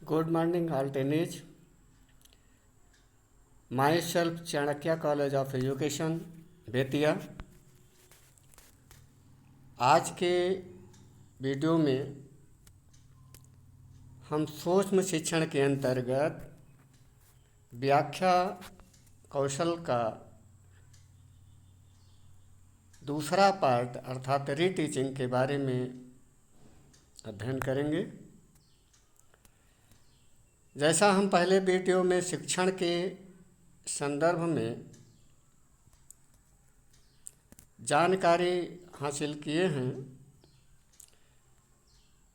Good morning, all teenage. Myself, Chanakya college of education Bettiah. आज के video में हम सूक्ष्म शिक्षण के अंतर्गत व्याख्या कौशल का दूसरा पार्ट अर्थात रीटीचिंग के बारे में अध्ययन करेंगे। जैसा हम पहले वीडियो में शिक्षण के संदर्भ में जानकारी हासिल किए हैं,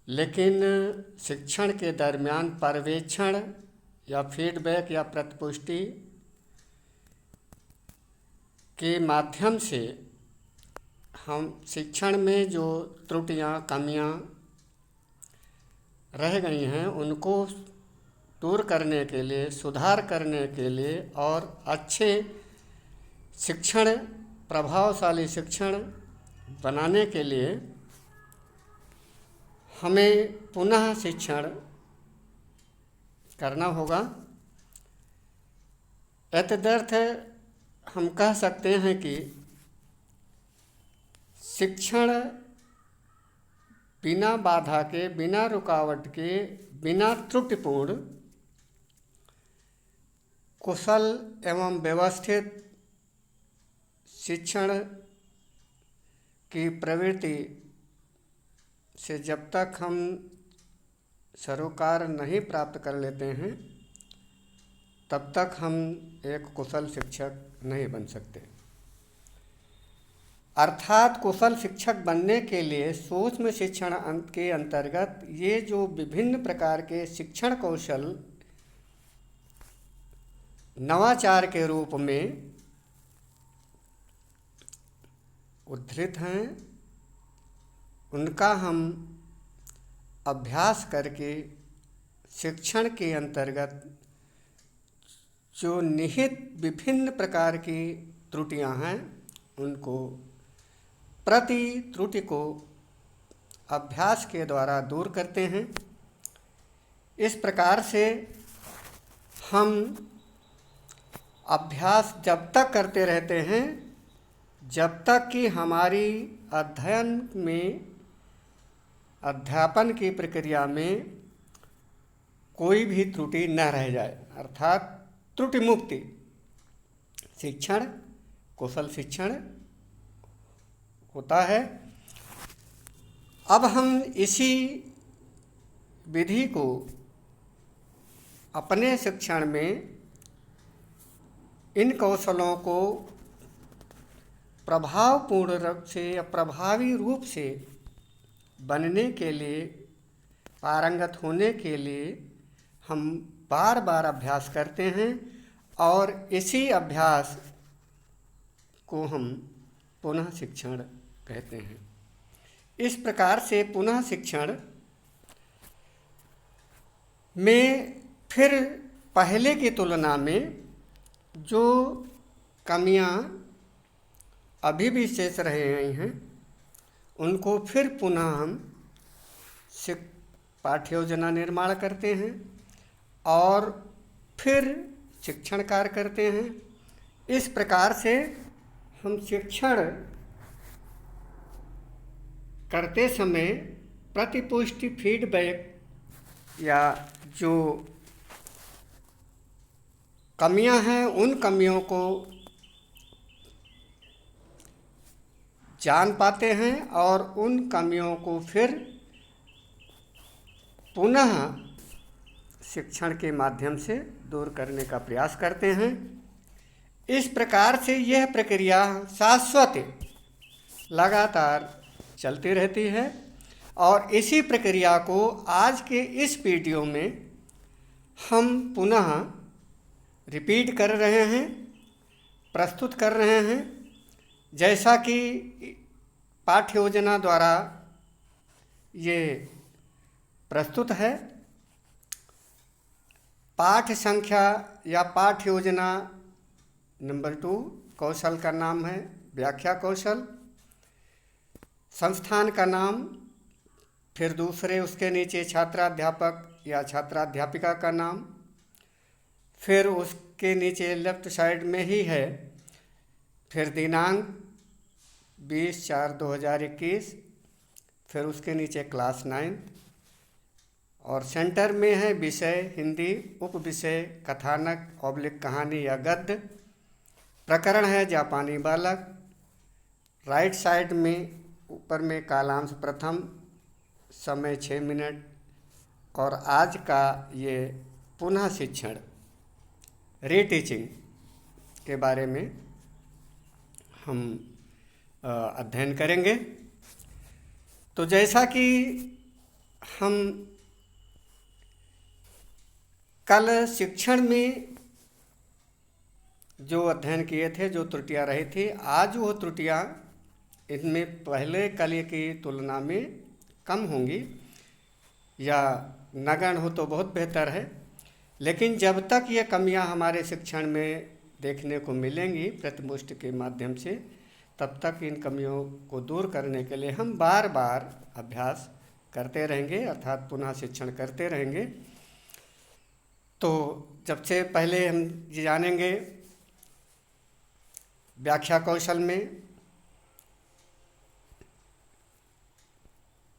लेकिन शिक्षण के दरमियान पर्यवेक्षण या फीडबैक या प्रतिपुष्टि के माध्यम से हम शिक्षण में जो त्रुटियां, कमियां रह गई हैं उनको दूर करने के लिए, सुधार करने के लिए और अच्छे शिक्षण, प्रभावशाली शिक्षण बनाने के लिए हमें पुनः शिक्षण करना होगा। एतदर्थ हम कह सकते हैं कि शिक्षण बिना बाधा के, बिना रुकावट के, बिना त्रुटिपूर्ण, कुशल एवं व्यवस्थित शिक्षण की प्रवृत्ति से जब तक हम सरोकार नहीं प्राप्त कर लेते हैं तब तक हम एक कुशल शिक्षक नहीं बन सकते। अर्थात कुशल शिक्षक बनने के लिए सूक्ष्म शिक्षण के अंतर्गत ये जो विभिन्न प्रकार के शिक्षण कौशल नवाचार के रूप में उद्धृत हैं, उनका हम अभ्यास करके शिक्षण के अंतर्गत जो निहित विभिन्न प्रकार की त्रुटियां हैं उनको, प्रति त्रुटि को अभ्यास के द्वारा दूर करते हैं। इस प्रकार से हम अभ्यास जब तक करते रहते हैं जब तक कि हमारी अध्ययन में, अध्यापन की प्रक्रिया में कोई भी त्रुटि न रह जाए, अर्थात त्रुटि मुक्ति शिक्षण, कुशल शिक्षण होता है। अब हम इसी विधि को अपने शिक्षण में इन कौशलों को प्रभावपूर्ण रूप से या प्रभावी रूप से बनने के लिए, पारंगत होने के लिए हम बार बार अभ्यास करते हैं और इसी अभ्यास को हम पुनः शिक्षण कहते हैं। इस प्रकार से पुनः शिक्षण में फिर पहले की तुलना में जो कमियां अभी भी शेष रह गई हैं उनको फिर पुनः हम पाठ्य योजना निर्माण करते हैं और फिर शिक्षण कार्य करते हैं। इस प्रकार से हम शिक्षण करते समय प्रतिपुष्टि, फीडबैक या जो कमियां हैं उन कमियों को जान पाते हैं और उन कमियों को फिर पुनः शिक्षण के माध्यम से दूर करने का प्रयास करते हैं। इस प्रकार से यह प्रक्रिया शाश्वत लगातार चलती रहती है और इसी प्रक्रिया को आज के इस वीडियो में हम पुनः रिपीट कर रहे हैं, प्रस्तुत कर रहे हैं। जैसा कि पाठ्य योजना द्वारा ये प्रस्तुत है, पाठ संख्या या पाठ्य योजना नंबर 2 कौशल का नाम है व्याख्या कौशल, संस्थान का नाम, फिर दूसरे उसके नीचे छात्राध्यापक या छात्राध्यापिका का नाम, फिर उसके नीचे लेफ्ट साइड में ही है फिर दिनांक 20/4/2021, फिर उसके नीचे क्लास 9 और सेंटर में है विषय हिंदी, उप विषय कथानक ऑब्लिक कहानी या गद्य, प्रकरण है जापानी बालक। राइट साइड में ऊपर में कालांश प्रथम, समय 6 मिनट और आज का ये पुनः शिक्षण रीटीचिंग के बारे में हम अध्ययन करेंगे। तो जैसा कि हम कल शिक्षण में जो अध्ययन किए थे, जो त्रुटियां रही थी, आज वो त्रुटियां इनमें पहले कल की तुलना में कम होंगी, या नगण्य हो तो बहुत बेहतर है। लेकिन जब तक ये कमियां हमारे शिक्षण में देखने को मिलेंगी प्रतिमुष्टि के माध्यम से, तब तक इन कमियों को दूर करने के लिए हम बार बार अभ्यास करते रहेंगे, अर्थात पुनः शिक्षण करते रहेंगे। तो सबसे पहले हम जानेंगे व्याख्या कौशल में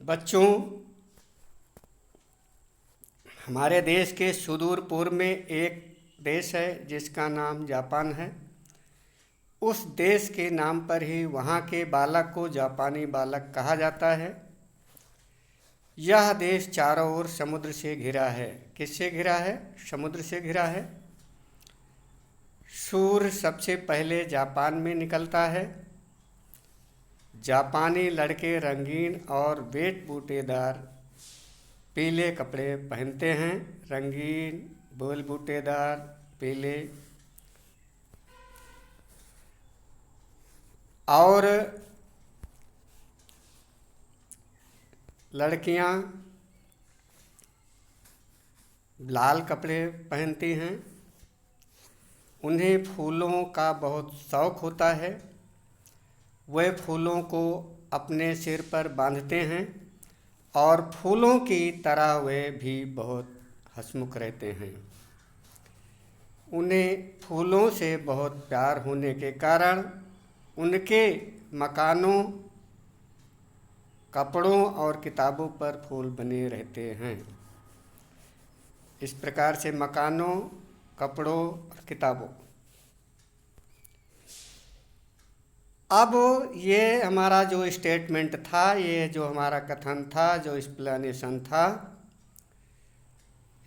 बच्चों, हमारे देश के सुदूर पूर्व में एक देश है जिसका नाम जापान है। उस देश के नाम पर ही वहाँ के बालक को जापानी बालक कहा जाता है। यह देश चारों ओर समुद्र से घिरा है। किससे घिरा है? समुद्र से घिरा है। सूर्य सबसे पहले जापान में निकलता है। जापानी लड़के रंगीन और वेट बूटेदार पीले कपड़े पहनते हैं। रंगीन, बोल बूटेदार, पीले। और लड़कियां लाल कपड़े पहनती हैं। उन्हें फूलों का बहुत शौक़ होता है। वे फूलों को अपने सिर पर बांधते हैं और फूलों की तरह वे भी बहुत हंसमुख रहते हैं। उन्हें फूलों से बहुत प्यार होने के कारण उनके मकानों, कपड़ों और किताबों पर फूल बने रहते हैं। इस प्रकार से मकानों, कपड़ों और किताबों। अब ये हमारा जो स्टेटमेंट था, ये जो हमारा कथन था, जो एक्सप्लेनेशन था,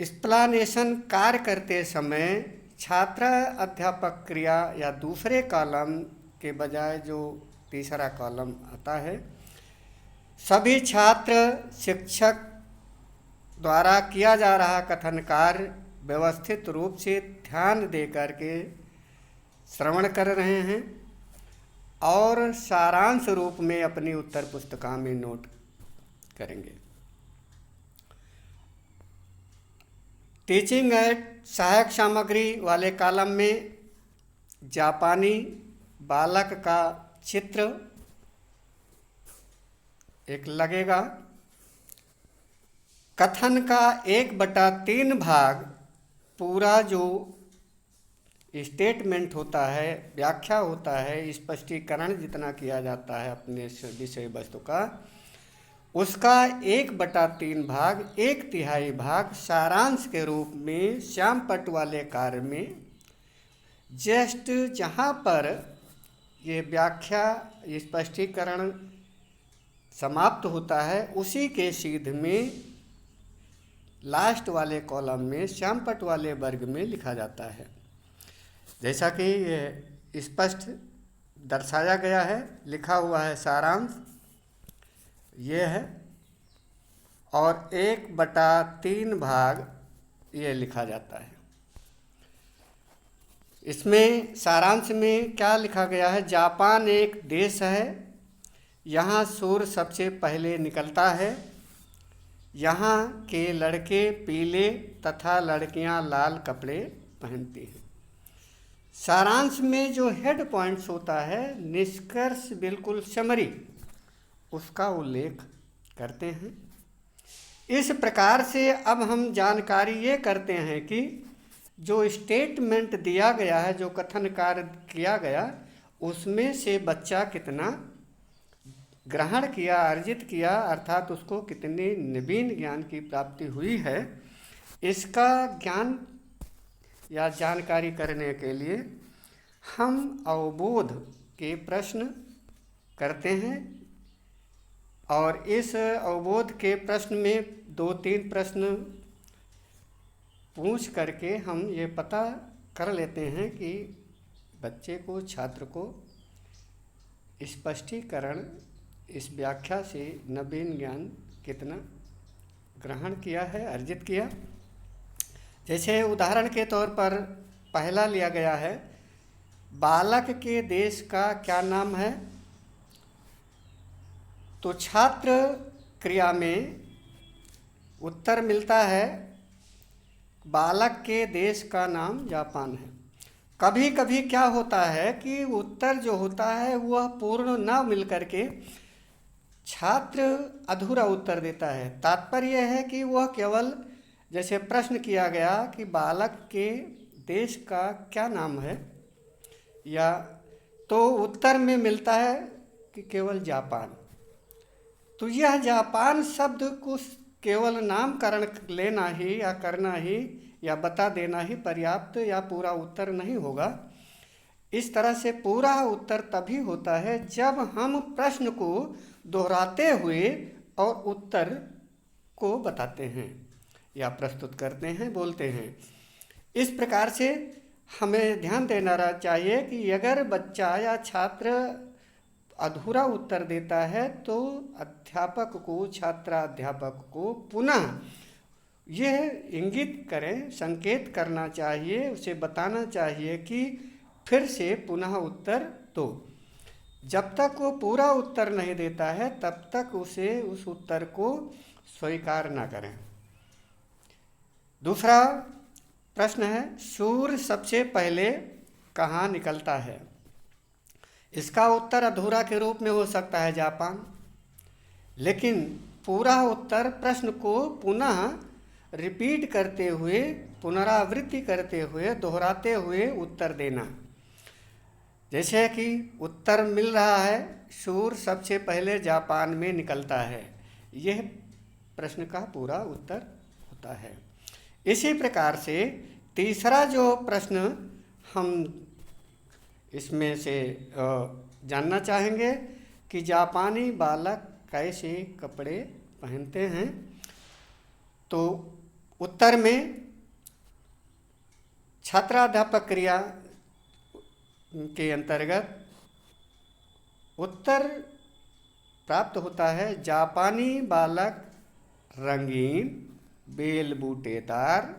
एक्सप्लेनेशन कार्य करते समय छात्र अध्यापक क्रिया या दूसरे कॉलम के बजाय जो तीसरा कॉलम आता है, सभी छात्र शिक्षक द्वारा किया जा रहा कथन कार्य व्यवस्थित रूप से ध्यान दे करके श्रवण कर रहे हैं और सारांश रूप में अपनी उत्तर पुस्तिका में नोट करेंगे। टीचिंग एड सहायक सामग्री वाले कॉलम में जापानी बालक का चित्र एक लगेगा। कथन का 1/3 भाग पूरा जो स्टेटमेंट होता है, व्याख्या होता है, स्पष्टीकरण जितना किया जाता है अपने विषय वस्तु का, उसका 1/3 भाग, 1/3 भाग सारांश के रूप में श्यामपट्ट वाले कार्य में जस्ट जहाँ पर ये व्याख्या स्पष्टीकरण समाप्त होता है, उसी के सीध में लास्ट वाले कॉलम में श्यामपट्ट वाले वर्ग में लिखा जाता है। जैसा कि ये स्पष्ट दर्शाया गया है, लिखा हुआ है सारांश ये है, और 1/3 भाग ये लिखा जाता है। इसमें सारांश में क्या लिखा गया है? जापान एक देश है, यहाँ सूर्य सबसे पहले निकलता है। यहाँ के लड़के पीले तथा लड़कियाँ लाल कपड़े पहनती हैं। सारांश में जो हेड पॉइंट्स होता है, निष्कर्ष बिल्कुल समरी, उसका उल्लेख करते हैं। इस प्रकार से अब हम जानकारी ये करते हैं कि जो स्टेटमेंट दिया गया है, जो कथन कार्य किया गया, उसमें से बच्चा कितना ग्रहण किया, अर्जित किया, अर्थात उसको कितने नवीन ज्ञान की प्राप्ति हुई है, इसका ज्ञान या जानकारी करने के लिए हम अवबोध के प्रश्न करते हैं। और इस अवबोध के प्रश्न में 2-3 प्रश्न पूछ करके हम ये पता कर लेते हैं कि बच्चे को, छात्र को स्पष्टीकरण, इस व्याख्या से नवीन ज्ञान कितना ग्रहण किया है, अर्जित किया। जैसे उदाहरण के तौर पर पहला लिया गया है, बालक के देश का क्या नाम है? तो छात्र क्रिया में उत्तर मिलता है बालक के देश का नाम जापान है। कभी कभी क्या होता है कि उत्तर जो होता है वह पूर्ण न मिल करके छात्र अधूरा उत्तर देता है। तात्पर्य है कि वह केवल, जैसे प्रश्न किया गया कि बालक के देश का क्या नाम है, या तो उत्तर में मिलता है कि केवल जापान। तो यह जापान शब्द को केवल नामकरण लेना ही या करना ही या बता देना ही पर्याप्त या पूरा उत्तर नहीं होगा। इस तरह से पूरा उत्तर तभी होता है जब हम प्रश्न को दोहराते हुए और उत्तर को बताते हैं या प्रस्तुत करते हैं, बोलते हैं। इस प्रकार से हमें ध्यान देना चाहिए कि अगर बच्चा या छात्र अधूरा उत्तर देता है तो अध्यापक को, छात्राध्यापक को पुनः यह इंगित करें, संकेत करना चाहिए, उसे बताना चाहिए कि फिर से पुनः उत्तर दो। जब तक वो पूरा उत्तर नहीं देता है तब तक उसे उस उत्तर को स्वीकार न करें। दूसरा प्रश्न है, सूर्य सबसे पहले कहाँ निकलता है? इसका उत्तर अधूरा के रूप में हो सकता है जापान, लेकिन पूरा उत्तर प्रश्न को पुनः रिपीट करते हुए, पुनरावृत्ति करते हुए, दोहराते हुए उत्तर देना। जैसे कि उत्तर मिल रहा है सूर्य सबसे पहले जापान में निकलता है, यह प्रश्न का पूरा उत्तर होता है। इसी प्रकार से तीसरा जो प्रश्न हम इसमें से जानना चाहेंगे कि जापानी बालक कैसे कपड़े पहनते हैं, तो उत्तर में छात्राध्यापक क्रिया के अंतर्गत उत्तर प्राप्त होता है, जापानी बालक रंगीन, बेल बूटेदार,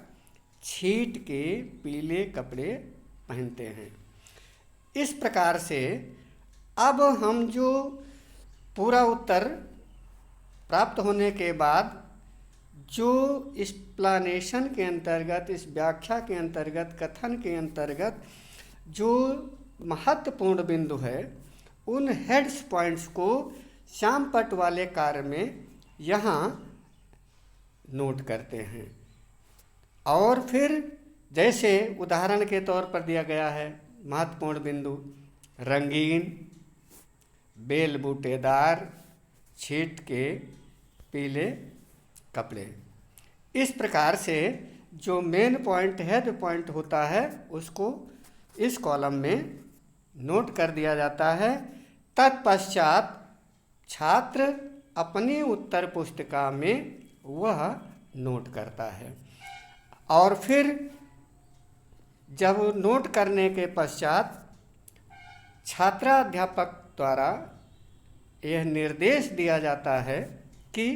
छीट के पीले कपड़े पहनते हैं। इस प्रकार से अब हम जो पूरा उत्तर प्राप्त होने के बाद जो एक्सप्लेनेशन के अंतर्गत, इस व्याख्या के अंतर्गत, कथन के अंतर्गत जो महत्वपूर्ण बिंदु है, उन हेड्स पॉइंट्स को श्यामपट्ट वाले कार्य में यहाँ नोट करते हैं। और फिर जैसे उदाहरण के तौर पर दिया गया है, महत्वपूर्ण बिंदु रंगीन, बेल बूटेदार, छीट के पीले कपड़े। इस प्रकार से जो मेन पॉइंट, हेड पॉइंट होता है, उसको इस कॉलम में नोट कर दिया जाता है। तत्पश्चात छात्र अपनी उत्तर पुस्तिका में वह नोट करता है। और फिर जब नोट करने के पश्चात छात्राध्यापक द्वारा यह निर्देश दिया जाता है कि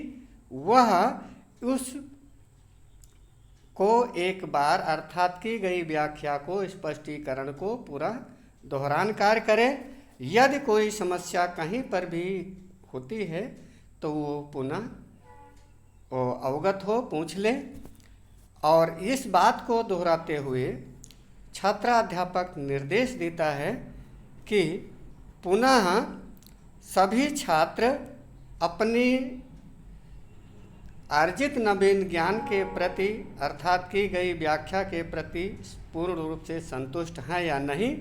वह उस को एक बार, अर्थात की गई व्याख्या को, स्पष्टीकरण को पूरा दोहरान कार्य करे। यदि कोई समस्या कहीं पर भी होती है तो वो पुनः अवगत हो, पूछ ले। और इस बात को दोहराते हुए छात्राध्यापक निर्देश देता है कि पुनः सभी छात्र अपनी अर्जित नवीन ज्ञान के प्रति अर्थात की गई व्याख्या के प्रति पूर्ण रूप से संतुष्ट हैं या नहीं।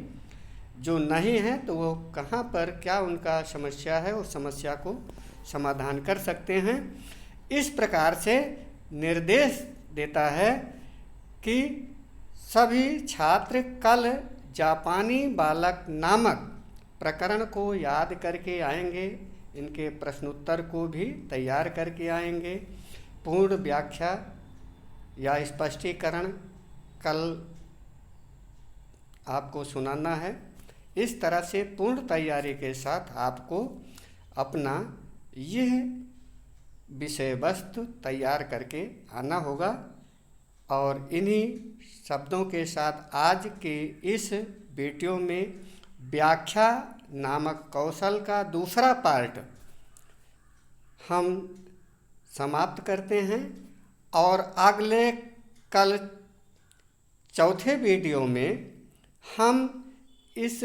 जो नहीं है तो वो कहाँ पर क्या उनका समस्या है, उस समस्या को समाधान कर सकते हैं। इस प्रकार से निर्देश देता है कि सभी छात्र कल जापानी बालक नामक प्रकरण को याद करके आएंगे, इनके प्रश्नोत्तर को भी तैयार करके आएंगे। पूर्ण व्याख्या या स्पष्टीकरण कल आपको सुनाना है। इस तरह से पूर्ण तैयारी के साथ आपको अपना यह विषय वस्तु तैयार करके आना होगा। और इन्हीं शब्दों के साथ आज के इस वीडियो में व्याख्या नामक कौशल का दूसरा पार्ट हम समाप्त करते हैं। और अगले कल चौथे वीडियो में हम इस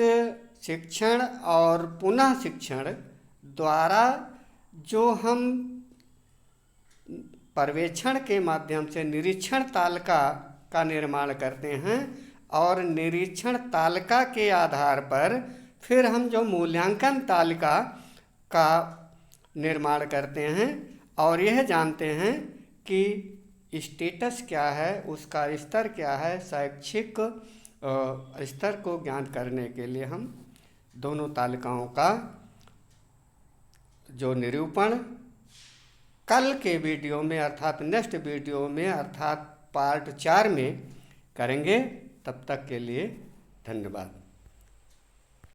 शिक्षण और पुनः शिक्षण द्वारा जो हम पर्यवेक्षण के माध्यम से निरीक्षण तालिका का निर्माण करते हैं और निरीक्षण तालिका के आधार पर फिर हम जो मूल्यांकन तालिका का निर्माण करते हैं और यह जानते हैं कि स्टेटस क्या है, उसका स्तर क्या है, शैक्षिक स्तर को ज्ञान करने के लिए हम दोनों तालिकाओं का जो निरूपण कल के वीडियो में अर्थात नेक्स्ट वीडियो में अर्थात पार्ट 4 में करेंगे। तब तक के लिए धन्यवाद।